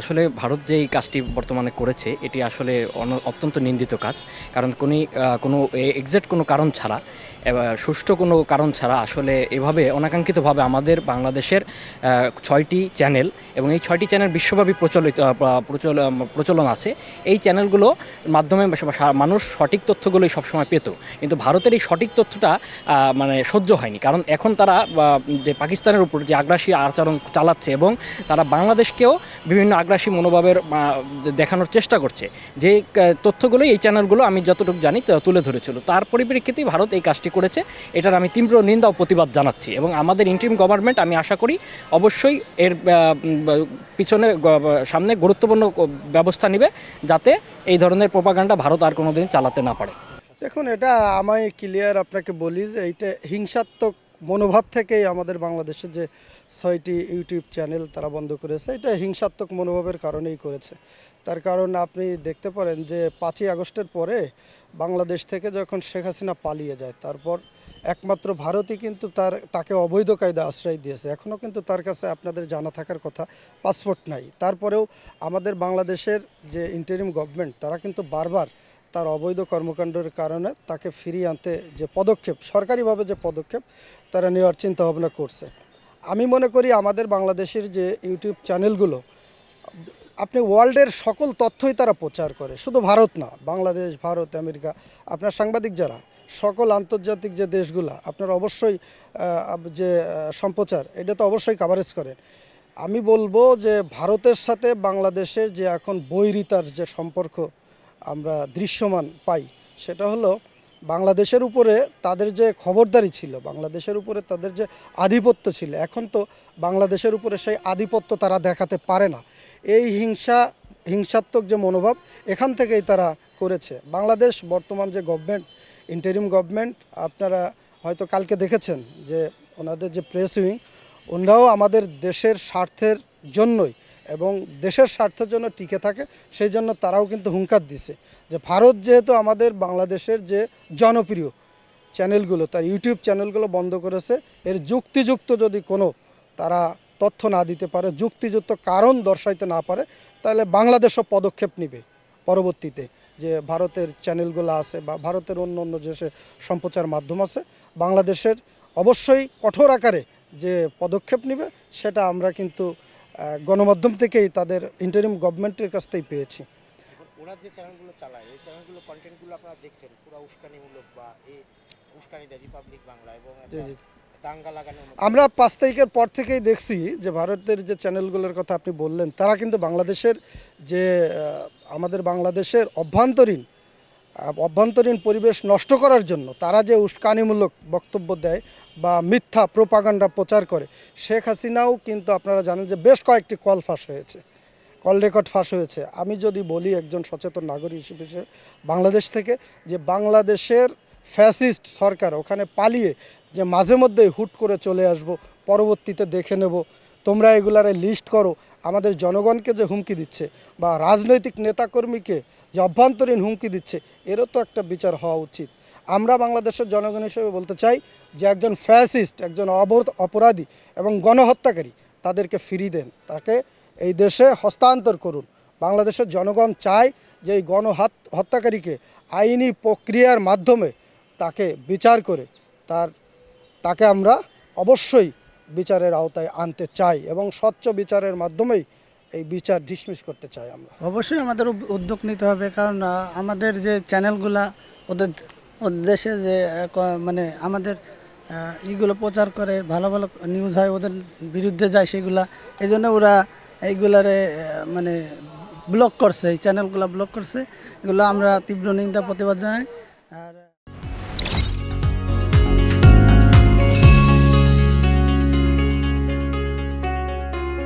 আসলে ভারত যে এই কাজটি বর্তমানে করেছে এটি আসলে অত্যন্ত নিন্দিত কাজ। কারণ কোনো এক্সাক্ট কোনো কারণ ছাড়া, সুষ্ঠু কোনো কারণ ছাড়া আসলে এভাবে অনাকাঙ্ক্ষিতভাবে আমাদের বাংলাদেশের 6টি চ্যানেল, এবং এই 6টি চ্যানেল বিশ্বব্যাপী প্রচলন আছে। এই চ্যানেলগুলো মাধ্যমে মানুষ সঠিক তথ্যগুলোই সবসময় পেত, কিন্তু ভারতের এই সঠিক তথ্যটা মানে সহ্য হয়নি। কারণ এখন তারা যে পাকিস্তানের উপর যে আগ্রাসী আচরণ চালাচ্ছে এবং তারা বাংলাদেশকেও বিভিন্ন আগ্রাসী মনোভাবের দেখানোর চেষ্টা করছে, যে তথ্যগুলোই এই চ্যানেলগুলো আমি যতটুকু জানি তুলে ধরেছিল। তার পরিপ্রেক্ষিতেই ভারত এই কাজটি করেছে। এটার আমি তীব্র নিন্দা ও প্রতিবাদ জানাচ্ছি, এবং আমাদের ইন্টারিম গভর্নমেন্ট আমি আশা করি অবশ্যই এর পিছনে সামনে গুরুত্বপূর্ণ ব্যবস্থা নেবে, যাতে এই ধরনের প্রোপাগান্ডা ভারত আর কোনো দিন চালাতে না পারে। দেখুন, এটা আমি ক্লিয়ার আপনাকে বলি যে এইটা হিংসাত্মক মনোভাব থেকেই আমাদের বাংলাদেশের যে 6টি ইউটিউব চ্যানেল তারা বন্ধ করেছে, এটা হিংসাত্মক মনোভাবের কারণেই করেছে। তার কারণ আপনি দেখতে পারেন যে 5ই আগস্টের পরে বাংলাদেশ থেকে যখন শেখ হাসিনা পালিয়ে যায়, তারপর একমাত্র ভারতই কিন্তু তাকে অবৈধ কায়দা আশ্রয় দিয়েছে। এখনও কিন্তু তার কাছে আপনাদের জানা থাকার কথা পাসপোর্ট নাই। তারপরেও আমাদের বাংলাদেশের যে ইন্টারিম গভর্নমেন্ট তারা কিন্তু বারবার তার অবৈধ কর্মকাণ্ডের কারণে তাকে ফিরিয়ে আনতে যে পদক্ষেপ, সরকারিভাবে যে পদক্ষেপ তারা নেওয়ার চিন্তাভাবনা করছে। আমি মনে করি আমাদের বাংলাদেশের যে ইউটিউব চ্যানেলগুলো, আপনি ওয়ার্ল্ডের সকল তথ্যই তারা প্রচার করে, শুধু ভারত না, বাংলাদেশ, ভারত, আমেরিকা। আপনার সাংবাদিক যারা সকল আন্তর্জাতিক যে দেশগুলো, আপনারা অবশ্যই যে সম্প্রচার এটা তো অবশ্যই কাভারেজ করেন। আমি বলবো যে ভারতের সাথে বাংলাদেশের যে এখন বৈরিতার যে সম্পর্ক আমরা দৃশ্যমান পাই, সেটা হলো বাংলাদেশের উপরে তাদের যে খবরদারি ছিল, বাংলাদেশের উপরে তাদের যে আধিপত্য ছিল, এখন তো বাংলাদেশের উপরে সেই আধিপত্য তারা দেখাতে পারে না। এই হিংসাত্মক যে মনোভাব এখান থেকেই তারা করেছে। বাংলাদেশ বর্তমান যে গভর্নমেন্ট, ইন্টারিম গভর্নমেন্ট, আপনারা হয়তো কালকে দেখেছেন যে ওনাদের যে প্রেস উইং, ওনারাও আমাদের দেশের স্বার্থের জন্যই এবং দেশের স্বার্থের জন্য টিকে থাকে, সেই জন্য তারাও কিন্তু হুঙ্কার দিছে যে ভারত যেহেতু আমাদের বাংলাদেশের যে জনপ্রিয় চ্যানেলগুলো, তার ইউটিউব চ্যানেলগুলো বন্ধ করেছে, এর যুক্তিযুক্ত যদি কোনো তারা তথ্য না দিতে পারে, যুক্তিযুক্ত কারণ দর্শাইতে না পারে, তাহলে বাংলাদেশও পদক্ষেপ নেবে পরবর্তীতে। যে ভারতের চ্যানেলগুলো আছে বা ভারতের অন্য অন্য যে সম্প্রচার মাধ্যম আছে, বাংলাদেশের অবশ্যই কঠোর আকারে যে পদক্ষেপ নেবে, সেটা আমরা কিন্তু গণমাধ্যম থেকেই তাদের ইন্টারিম গভর্নমেন্টের কাছ থেকেই পেয়েছি। ওরা যে চ্যানেলগুলো চালায়, এই চ্যানেলগুলো কন্টেন্টগুলো আপনারা দেখছেন পুরো উস্কানিমূলক, বা এই উস্কানি দেয় রিপাবলিক বাংলা, এবং দাঙ্গা লাগানোর। আমরা 5 তারিখের পর থেকেই দেখছি যে ভারতের যে চ্যানেলগুলোর কথা আপনি বললেন, তারা কিন্তু বাংলাদেশের যে আমাদের বাংলাদেশের অভ্যন্তরীণ পরিবেশ নষ্ট করার জন্য তারা যে উস্কানিমূলক বক্তব্য দেয় বা মিথ্যা প্রোপাগান্ডা প্রচার করে। শেখ হাসিনাও কিন্তু আপনারা জানেন যে বেশ কয়েকটি কল রেকর্ড ফাঁস হয়েছে। আমি যদি বলি একজন সচেতন নাগরিক হিসেবে বাংলাদেশ থেকে, যে বাংলাদেশের ফ্যাসিস্ট সরকার ওখানে পালিয়ে যে মাঝে মধ্যে হুট করে চলে আসব, পরবর্তীতে দেখে নেব, তোমরা এগুলারে লিস্ট করো, আমাদের জনগণকে যে হুমকি দিচ্ছে বা রাজনৈতিক নেতাকর্মীকে যে অভ্যন্তরীণ হুমকি দিচ্ছে, এরও তো একটা বিচার হওয়া উচিত। আমরা বাংলাদেশের জনগণ হিসেবে বলতে চাই যে একজন ফ্যাসিস্ট, একজন অপরাধী এবং গণহত্যাকারী, তাদেরকে ফিরিয়ে দেন, তাকে এই দেশে হস্তান্তর করুন। বাংলাদেশের জনগণ চায় যে এই হত্যাকারীকে আইনি প্রক্রিয়ার মাধ্যমে তাকে বিচার করে তাকে আমরা অবশ্যই বিচারের আওতায় আনতে চাই, এবং স্বচ্ছ বিচারের মাধ্যমেই এই বিচার ডিসমিস করতে চাই আমরা। অবশ্যই আমাদের উদ্যোগ নিতে হবে, কারণ আমাদের যে চ্যানেলগুলা ওদের দেশে যে মানে আমাদের এইগুলো প্রচার করে, ভালো ভালো নিউজ হয়, ওদের বিরুদ্ধে যায় সেগুলা, এই জন্য ওরা এইগুলারে মানে ব্লক করছে, এই চ্যানেলগুলো ব্লক করছে। এগুলো আমরা তীব্র নিন্দা প্রতিবাদ জানাই। আর